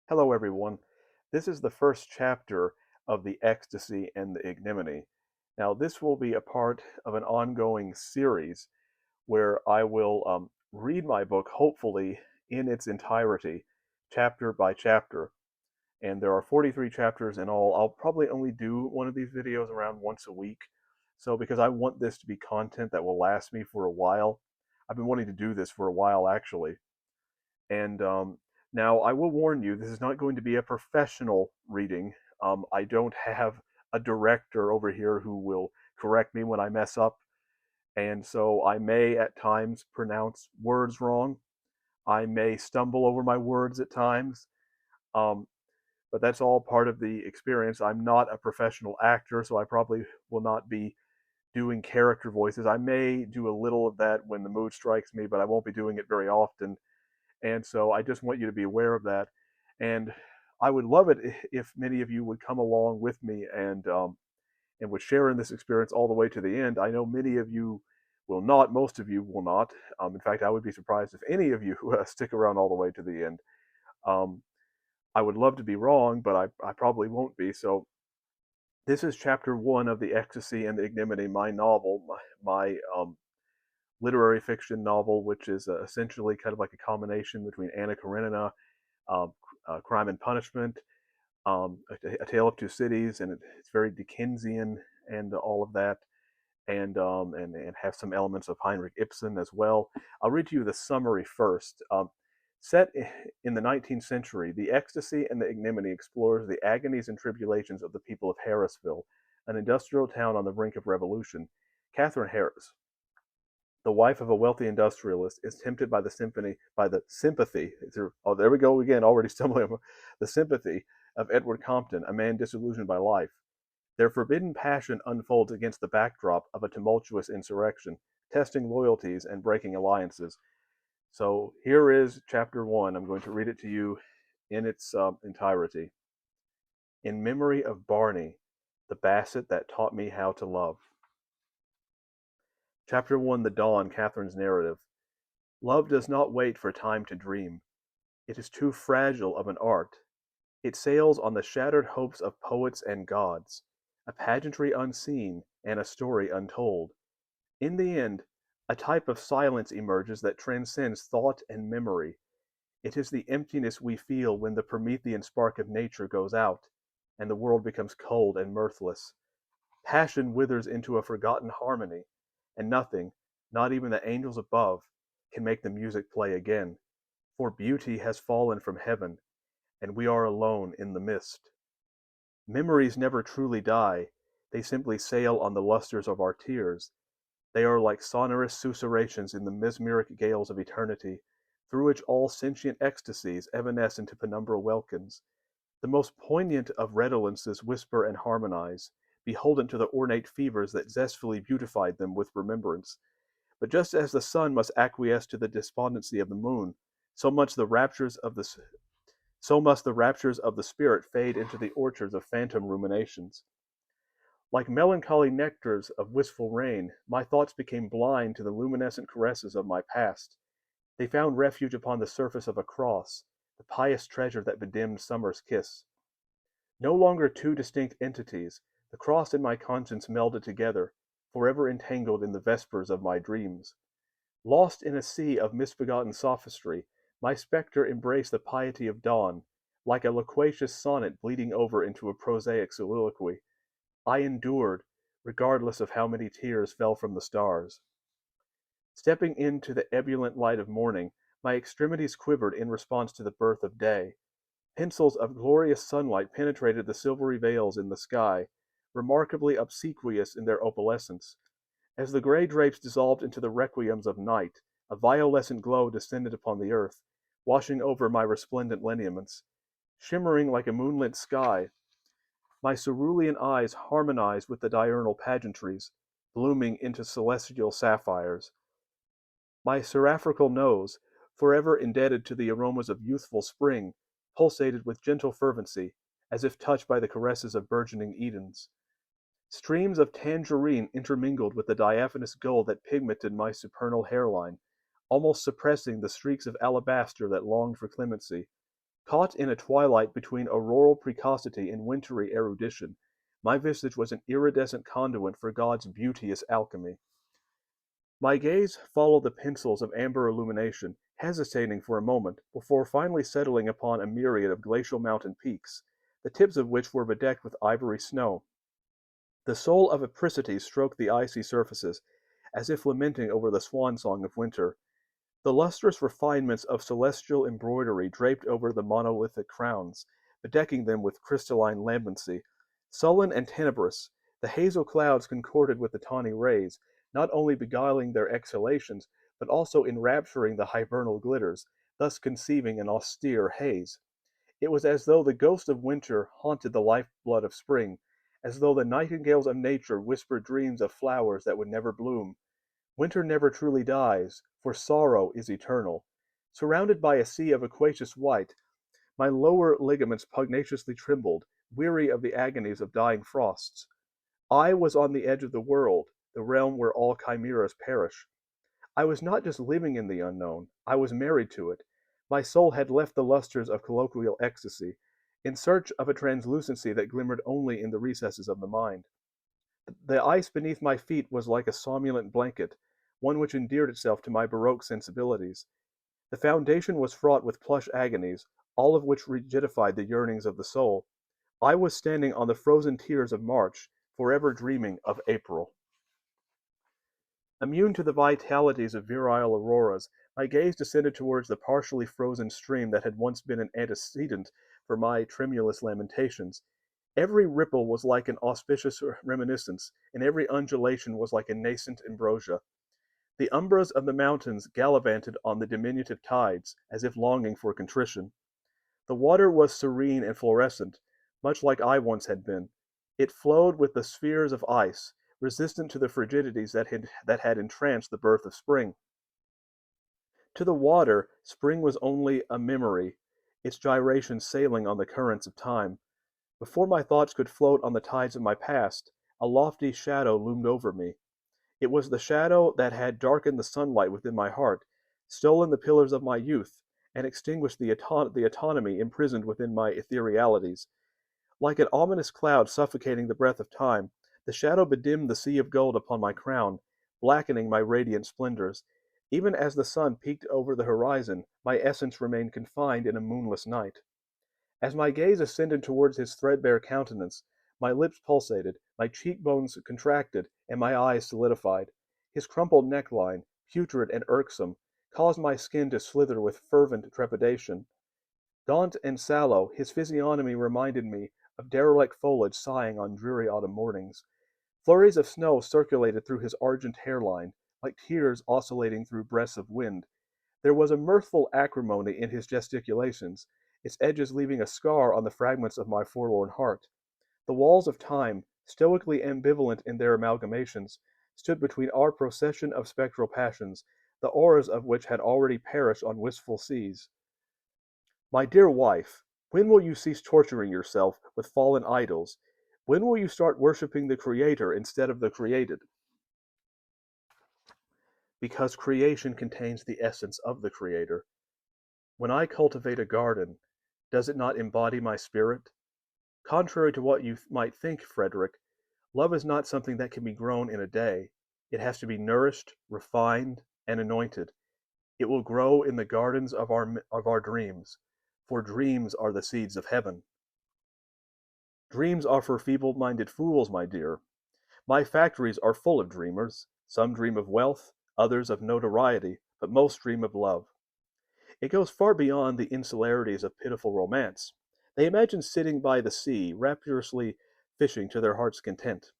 Hello, everyone. This is the first chapter of the Ecstasy and the Ignominy. Now, this will be a part of an ongoing series where I will read my book, hopefully in its entirety, chapter by chapter. And there are 43 chapters in all. I'll probably only do one of these videos around once a week. So, because I want this to be content that will last me for a while, I've been wanting to do this for a while, actually. And now I will warn you, this is not going to be a professional reading. I don't have a director over here who will correct me when I mess up. And so I may at times pronounce words wrong. I may stumble over my words at times. Um, but that's all part of the experience. I'm not a professional actor, so I probably will not be doing character voices. I may do a little of that when the mood strikes me, but I won't be doing it very often. And so I just want you to be aware of that. And I would love it if many of you would come along with me and would share in this experience all the way to the end. I know many of you will not. Most of you will not. In fact, I would be surprised if any of you stick around all the way to the end. Um, I would love to be wrong, but I probably won't be. So this is chapter one of the Ecstasy and the Ignominy, my novel, my literary fiction novel, which is essentially kind of like a combination between Anna Karenina, um, Crime and Punishment, a Tale of Two Cities, and it's very Dickensian and all of that, and have some elements of Heinrich Ibsen as well. I'll read to you the summary first. Set in the 19th century, The Ecstasy and the Ignominy explores the agonies and tribulations of the people of Harrisville, an industrial town on the brink of revolution. Catherine Harris, the wife of a wealthy industrialist, is tempted by the sympathy. Oh, there we go again, already stumbling over the sympathy of Edward Compton, a man disillusioned by life. Their forbidden passion unfolds against the backdrop of a tumultuous insurrection, testing loyalties and breaking alliances. So here is chapter one. I'm going to read it to you in its entirety. In memory of Barney, the basset that taught me how to love. Chapter one, The Dawn, Catherine's narrative. Love does not wait for time to dream. It is too fragile of an art. It sails on the shattered hopes of poets and gods, a pageantry unseen and a story untold. In the end, a type of silence emerges that transcends thought and memory. It is the emptiness we feel when the Promethean spark of nature goes out, and the world becomes cold and mirthless. Passion withers into a forgotten harmony, and nothing, not even the angels above, can make the music play again, for beauty has fallen from heaven, and we are alone in the mist. Memories never truly die, they simply sail on the lustres of our tears. They are like sonorous susurrations in the mesmeric gales of eternity, through which all sentient ecstasies evanesce into penumbral welkins. The most poignant of redolences whisper and harmonize, beholden to the ornate fevers that zestfully beautified them with remembrance. But just as the sun must acquiesce to the despondency of the moon, so much the raptures of the so must the raptures of the spirit fade into the orchards of phantom ruminations. Like melancholy nectars of wistful rain, my thoughts became blind to the luminescent caresses of my past. They found refuge upon the surface of a cross, the pious treasure that bedimmed summer's kiss. No longer two distinct entities, the cross and my conscience melded together, forever entangled in the vespers of my dreams. Lost in a sea of misbegotten sophistry, my spectre embraced the piety of dawn, like a loquacious sonnet bleeding over into a prosaic soliloquy. I endured, regardless of how many tears fell from the stars. Stepping into the ebullient light of morning, my extremities quivered in response to the birth of day. Pencils of glorious sunlight penetrated the silvery veils in the sky, remarkably obsequious in their opalescence. As the gray drapes dissolved into the requiems of night, a violescent glow descended upon the earth, washing over my resplendent lineaments. Shimmering like a moonlit sky, my cerulean eyes harmonized with the diurnal pageantries, blooming into celestial sapphires. My seraphrical nose, forever indebted to the aromas of youthful spring, pulsated with gentle fervency, as if touched by the caresses of burgeoning Edens. Streams of tangerine intermingled with the diaphanous gold that pigmented my supernal hairline, almost suppressing the streaks of alabaster that longed for clemency. Caught in a twilight between auroral precocity and wintry erudition, my visage was an iridescent conduit for God's beauteous alchemy. My gaze followed the pencils of amber illumination, hesitating for a moment before finally settling upon a myriad of glacial mountain peaks, the tips of which were bedecked with ivory snow. The soul of apricity stroked the icy surfaces, as if lamenting over the swan song of winter. The lustrous refinements of celestial embroidery draped over the monolithic crowns, bedecking them with crystalline lambency. Sullen and tenebrous, the hazel clouds concorded with the tawny rays, not only beguiling their exhalations, but also enrapturing the hibernal glitters, thus conceiving an austere haze. It was as though the ghost of winter haunted the life-blood of spring, as though the nightingales of nature whispered dreams of flowers that would never bloom. Winter never truly dies, for sorrow is eternal. Surrounded by a sea of aquaceous white, my lower ligaments pugnaciously trembled, weary of the agonies of dying frosts. I was on the edge of the world, the realm where all chimeras perish. I was not just living in the unknown, I was married to it. My soul had left the lustres of colloquial ecstasy, in search of a translucency that glimmered only in the recesses of the mind. The ice beneath my feet was like a somnolent blanket, one which endeared itself to my baroque sensibilities. The foundation was fraught with plush agonies, all of which rigidified the yearnings of the soul. I was standing on the frozen tiers of March, forever dreaming of April. Immune to the vitalities of virile auroras, my gaze descended towards the partially frozen stream that had once been an antecedent for my tremulous lamentations. Every ripple was like an auspicious reminiscence, and every undulation was like a nascent ambrosia. The umbras of the mountains gallivanted on the diminutive tides, as if longing for contrition. The water was serene and fluorescent, much like I once had been. It flowed with the spheres of ice, resistant to the frigidities that had entranced the birth of spring. To the water, spring was only a memory, its gyrations sailing on the currents of time. Before my thoughts could float on the tides of my past, a lofty shadow loomed over me. It was the shadow that had darkened the sunlight within my heart, stolen the pillars of my youth, and extinguished the autonomy imprisoned within my etherealities. Like an ominous cloud suffocating the breath of time, the shadow bedimmed the sea of gold upon my crown, blackening my radiant splendors. Even as the sun peeked over the horizon, my essence remained confined in a moonless night. As my gaze ascended towards his threadbare countenance, my lips pulsated, my cheekbones contracted, and my eyes solidified. His crumpled neckline, putrid and irksome, caused my skin to slither with fervent trepidation. Gaunt and sallow, his physiognomy reminded me of derelict foliage sighing on dreary autumn mornings. Flurries of snow circulated through his argent hairline, like tears oscillating through breaths of wind. There was a mirthful acrimony in his gesticulations, its edges leaving a scar on the fragments of my forlorn heart. The walls of time, stoically ambivalent in their amalgamations, stood between our procession of spectral passions, the auras of which had already perished on wistful seas. My dear wife, when will you cease torturing yourself with fallen idols? When will you start worshiping the Creator instead of the created? Because creation contains the essence of the Creator. When I cultivate a garden, does it not embody my spirit? Contrary to what you might think, Frederick, love is not something that can be grown in a day. It has to be nourished, refined, and anointed. It will grow in the gardens of our dreams, for dreams are the seeds of heaven. Dreams are for feeble-minded fools, my dear. My factories are full of dreamers. Some dream of wealth, others of notoriety, but most dream of love. It goes far beyond the insularities of pitiful romance. They imagine sitting by the sea, rapturously fishing to their heart's content.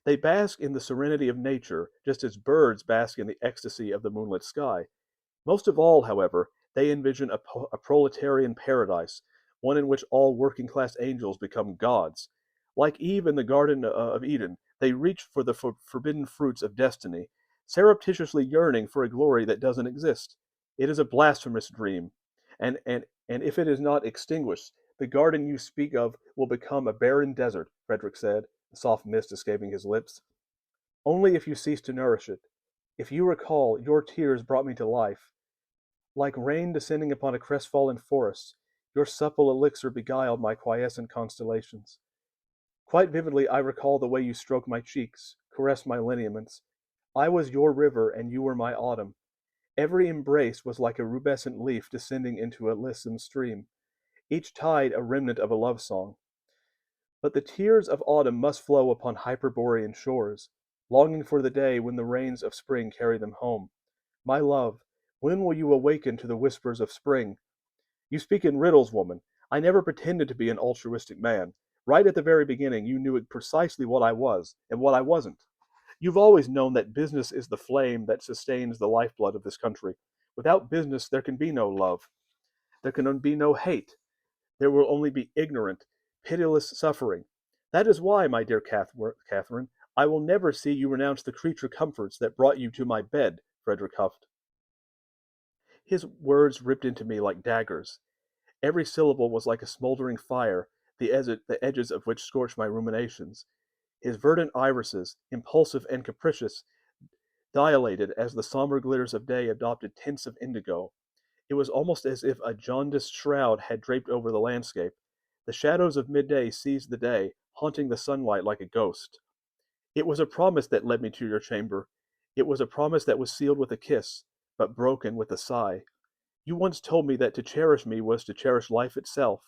They bask in the serenity of nature, just as birds bask in the ecstasy of the moonlit sky. Most of all, however, they envision a proletarian paradise, one in which all working-class angels become gods. Like Eve in the Garden of Eden, they reach for the forbidden fruits of destiny, surreptitiously yearning for a glory that doesn't exist. It is a blasphemous dream, and if it is not extinguished, the garden you speak of will become a barren desert, Frederick said, the soft mist escaping his lips. Only if you cease to nourish it. If you recall, your tears brought me to life. Like rain descending upon a crestfallen forest, Your supple elixir beguiled my quiescent constellations. Quite vividly I recall the way you stroked my cheeks, caressed my lineaments. I was your river, and you were my autumn. Every embrace was like a rubescent leaf descending into a lissom stream, each tide a remnant of a love song. But the tears of autumn must flow upon Hyperborean shores, longing for the day when the rains of spring carry them home. My love, when will you awaken to the whispers of spring? You speak in riddles, woman. I never pretended to be an altruistic man. Right at the very beginning, you knew precisely what I was and what I wasn't. You've always known that business is the flame that sustains the lifeblood of this country. Without business, there can be no love. There can be no hate. There will only be ignorant, pitiless suffering. That is why, my dear Catherine, I will never see you renounce the creature comforts that brought you to my bed, Frederick huffed. His words ripped into me like daggers. Every syllable was like a smoldering fire, the edges of which scorched my ruminations. His verdant irises, impulsive and capricious, dilated as the somber glitters of day adopted tints of indigo. It was almost as if a jaundiced shroud had draped over the landscape. The shadows of midday seized the day, haunting the sunlight like a ghost. It was a promise that led me to your chamber. It was a promise that was sealed with a kiss, but broken with a sigh. You once told me that to cherish me was to cherish life itself.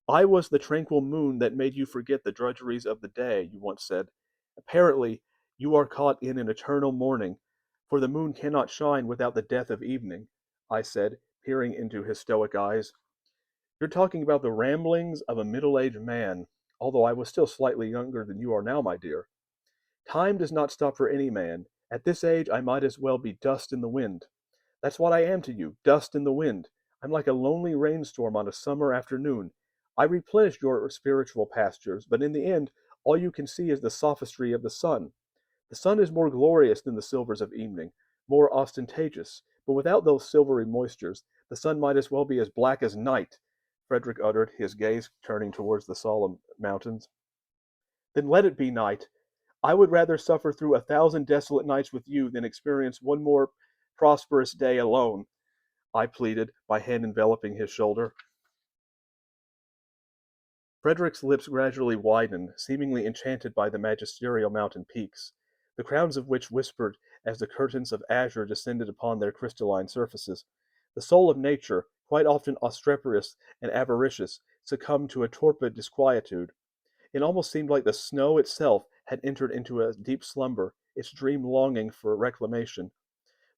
I was the tranquil moon that made you forget the drudgeries of the day, you once said. Apparently, you are caught in an eternal mourning, for the moon cannot shine without the death of evening, I said, peering into his stoic eyes. You're talking about the ramblings of a middle-aged man, although I was still slightly younger than you are now, my dear. Time does not stop for any man. At this age, I might as well be dust in the wind. That's what I am to you, dust in the wind. I'm like a lonely rainstorm on a summer afternoon. I replenish your spiritual pastures, but in the end, all you can see is the sophistry of the sun. The sun is more glorious than the silvers of evening, more ostentatious, but without those silvery moistures, the sun might as well be as black as night, Frederick uttered, his gaze turning towards the solemn mountains. Then let it be night. I would rather suffer through 1,000 desolate nights with you than experience one more prosperous day alone, I pleaded, my hand enveloping his shoulder. Frederick's lips gradually widened, seemingly enchanted by the magisterial mountain peaks, the crowns of which whispered as the curtains of azure descended upon their crystalline surfaces. The soul of nature, quite often obstreperous and avaricious, succumbed to a torpid disquietude. It almost seemed like the snow itself had entered into a deep slumber, its dream longing for reclamation.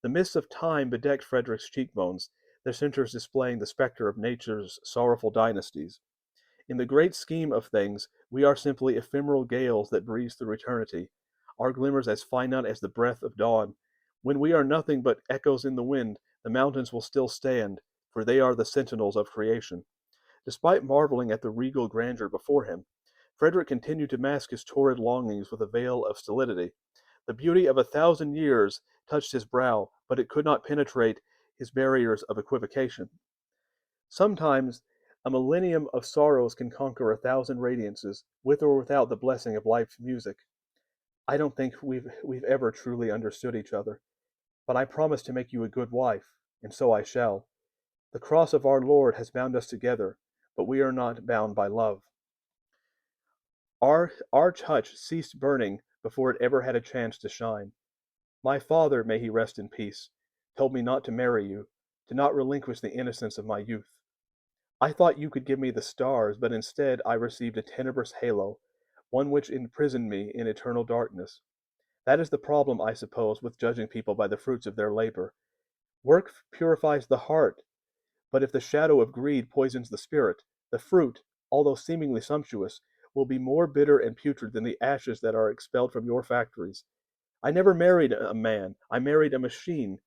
The mists of time bedecked Frederick's cheekbones, their centers displaying the specter of nature's sorrowful dynasties. In the great scheme of things, we are simply ephemeral gales that breeze through eternity, our glimmers as finite as the breath of dawn. When we are nothing but echoes in the wind, the mountains will still stand, for they are the sentinels of creation. Despite marveling at the regal grandeur before him, Frederick continued to mask his torrid longings with a veil of stolidity. The beauty of 1,000 years touched his brow, but it could not penetrate his barriers of equivocation. Sometimes a millennium of sorrows can conquer 1,000 radiances, with or without the blessing of life's music. I don't think we've ever truly understood each other, but I promise to make you a good wife, and so I shall. The cross of our Lord has bound us together, but we are not bound by love. Our touch ceased burning before it ever had a chance to shine. My father, may he rest in peace, told me not to marry you, to not relinquish the innocence of my youth. I thought you could give me the stars, but instead I received a tenebrous halo, one which imprisoned me in eternal darkness. That is the problem, I suppose, with judging people by the fruits of their labor. Work purifies the heart, but if the shadow of greed poisons the spirit, the fruit, although seemingly sumptuous, will be more bitter and putrid than the ashes that are expelled from your factories. I never married a man, I married a machine.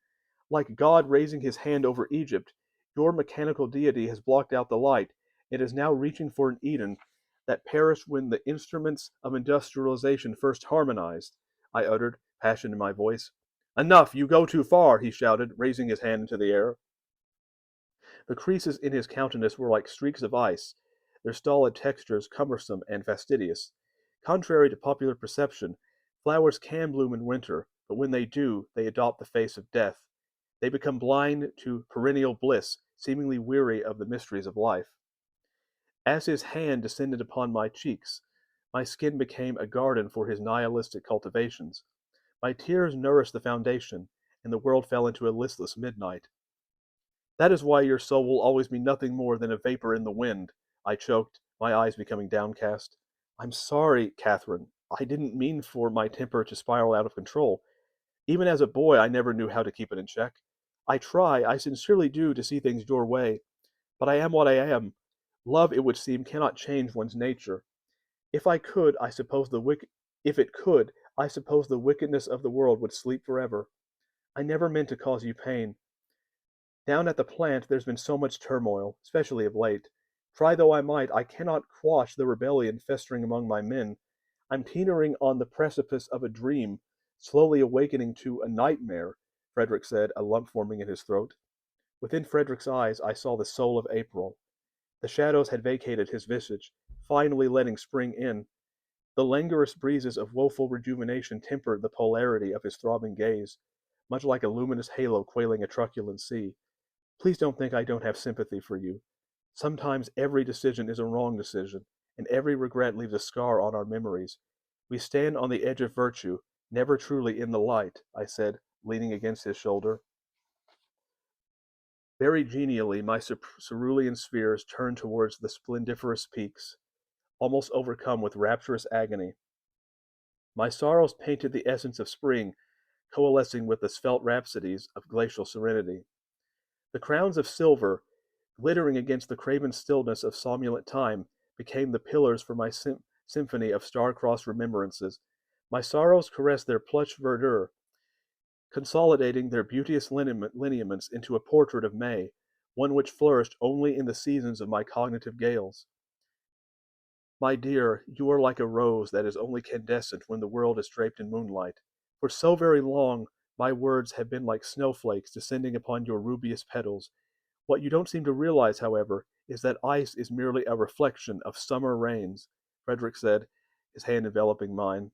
Like God raising his hand over Egypt, your mechanical deity has blocked out the light. It is now reaching for an Eden that perished when the instruments of industrialization first harmonized, I uttered, passion in my voice. Enough, you go too far, he shouted, raising his hand into the air. The creases in his countenance were like streaks of ice, their stolid textures cumbersome and fastidious. Contrary to popular perception, flowers can bloom in winter, but when they do, they adopt the face of death. They become blind to perennial bliss, seemingly weary of the mysteries of life. As his hand descended upon my cheeks, my skin became a garden for his nihilistic cultivations. My tears nourished the foundation, and the world fell into a listless midnight. That is why your soul will always be nothing more than a vapor in the wind, I choked, my eyes becoming downcast. I'm sorry, Catherine. I didn't mean for my temper to spiral out of control. Even as a boy, I never knew how to keep it in check. I sincerely do, to see things your way, but I am what I am. Love, it would seem, cannot change one's nature. If I could, I suppose the wick- If it could, I suppose the wickedness of the world would sleep forever. I never meant to cause you pain. Down at the plant there's been so much turmoil, especially of late. Try though I might, I cannot quash the rebellion festering among my men. I'm teetering on the precipice of a dream, slowly awakening to a nightmare, Frederick said, a lump forming in his throat. Within Frederick's eyes I saw the soul of April. The shadows had vacated his visage, finally letting spring in. The languorous breezes of woeful rejuvenation tempered the polarity of his throbbing gaze, much like a luminous halo quelling a truculent sea. Please don't think I don't have sympathy for you. Sometimes every decision is a wrong decision, and every regret leaves a scar on our memories. We stand on the edge of virtue, never truly in the light, I said, leaning against his shoulder. Very genially, my cerulean spheres turned towards the splendiferous peaks, almost overcome with rapturous agony. My sorrows painted the essence of spring, coalescing with the svelte rhapsodies of glacial serenity. The crowns of silver, glittering against the craven stillness of somnolent time, became the pillars for my symphony of star-crossed remembrances. My sorrows caressed their plush verdure, consolidating their beauteous lineaments into a portrait of May, one which flourished only in the seasons of my cognitive gales. My dear, you are like a rose that is only candescent when the world is draped in moonlight. For so very long, my words have been like snowflakes descending upon your rubious petals. What you don't seem to realize, however, is that ice is merely a reflection of summer rains, Frederick said, his hand enveloping mine.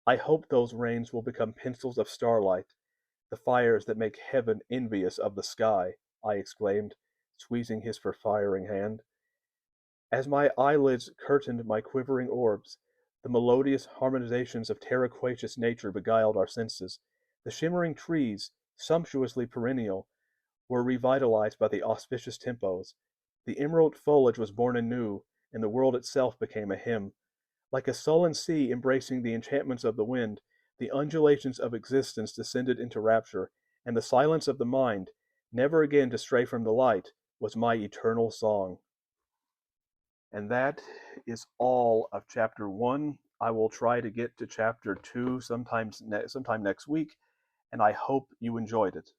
I hope those rains will become pencils of starlight, the fires that make heaven envious of the sky, I exclaimed, squeezing his perspiring hand. As my eyelids curtained my quivering orbs, the melodious harmonizations of terraquaceous nature beguiled our senses. The shimmering trees, sumptuously perennial, were revitalized by the auspicious tempos. The emerald foliage was born anew, and the world itself became a hymn. Like a sullen sea embracing the enchantments of the wind, the undulations of existence descended into rapture, and the silence of the mind, never again to stray from the light, was my eternal song. And that is all of chapter 1. I will try to get to chapter 2 sometime next week, and I hope you enjoyed it.